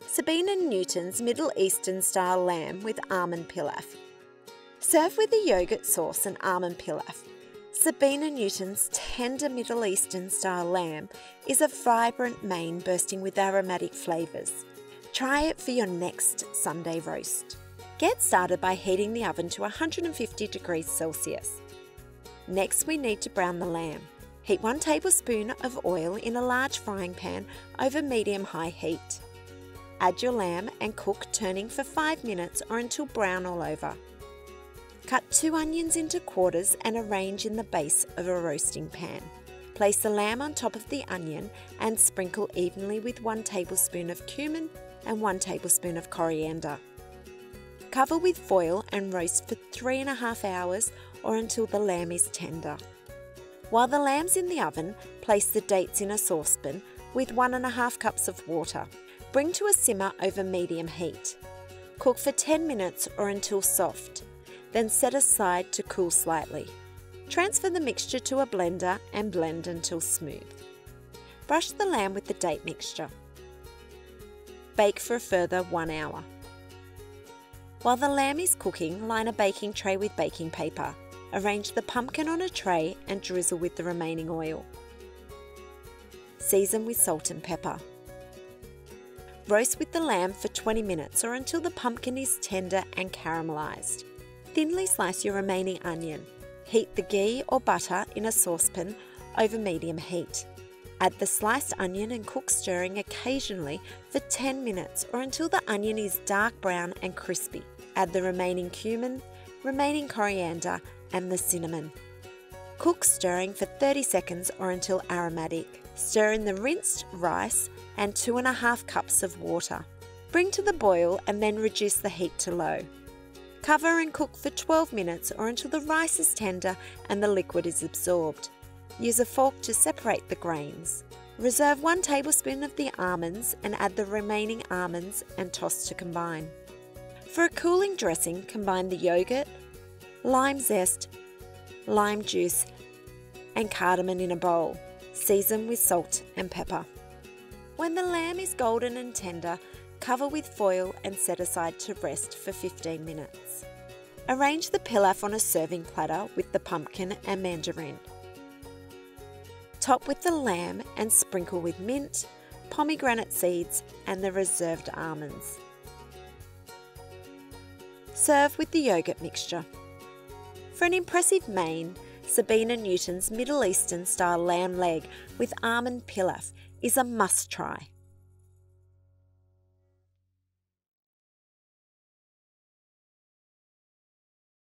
Sabina Newton's Middle Eastern style lamb with almond pilaf. Serve with a yogurt sauce and almond pilaf. Sabina Newton's tender Middle Eastern style lamb is a vibrant main bursting with aromatic flavours. Try it for your next Sunday roast. Get started by heating the oven to 150 degrees Celsius. Next, we need to brown the lamb. Heat 1 tablespoon of oil in a large frying pan over medium-high heat. Add your lamb and cook, turning for 5 minutes or until brown all over. Cut 2 onions into quarters and arrange in the base of a roasting pan. Place the lamb on top of the onion and sprinkle evenly with 1 tablespoon of cumin and 1 tablespoon of coriander. Cover with foil and roast for 3.5 hours or until the lamb is tender. While the lamb's in the oven, place the dates in a saucepan with 1.5 cups of water. Bring to a simmer over medium heat. Cook for 10 minutes or until soft, then set aside to cool slightly. Transfer the mixture to a blender and blend until smooth. Brush the lamb with the date mixture. Bake for a further 1 hour. While the lamb is cooking, line a baking tray with baking paper. Arrange the pumpkin on a tray and drizzle with the remaining oil. Season with salt and pepper. Roast with the lamb for 20 minutes or until the pumpkin is tender and caramelised. Thinly slice your remaining onion. Heat the ghee or butter in a saucepan over medium heat. Add the sliced onion and cook, stirring occasionally for 10 minutes or until the onion is dark brown and crispy. Add the remaining cumin, remaining coriander and the cinnamon. Cook, stirring for 30 seconds or until aromatic. Stir in the rinsed rice and 2.5 cups of water. Bring to the boil and then reduce the heat to low. Cover and cook for 12 minutes or until the rice is tender and the liquid is absorbed. Use a fork to separate the grains. Reserve 1 tablespoon of the almonds and add the remaining almonds and toss to combine. For a cooling dressing, combine the yogurt, lime zest, lime juice and cardamom in a bowl. Season with salt and pepper. When the lamb is golden and tender, cover with foil and set aside to rest for 15 minutes. Arrange the pilaf on a serving platter with the pumpkin and mandarin. Top with the lamb and sprinkle with mint, pomegranate seeds and the reserved almonds. Serve with the yogurt mixture. For an impressive main, Sabina Newton's Middle Eastern style lamb leg with almond pilaf is a must try.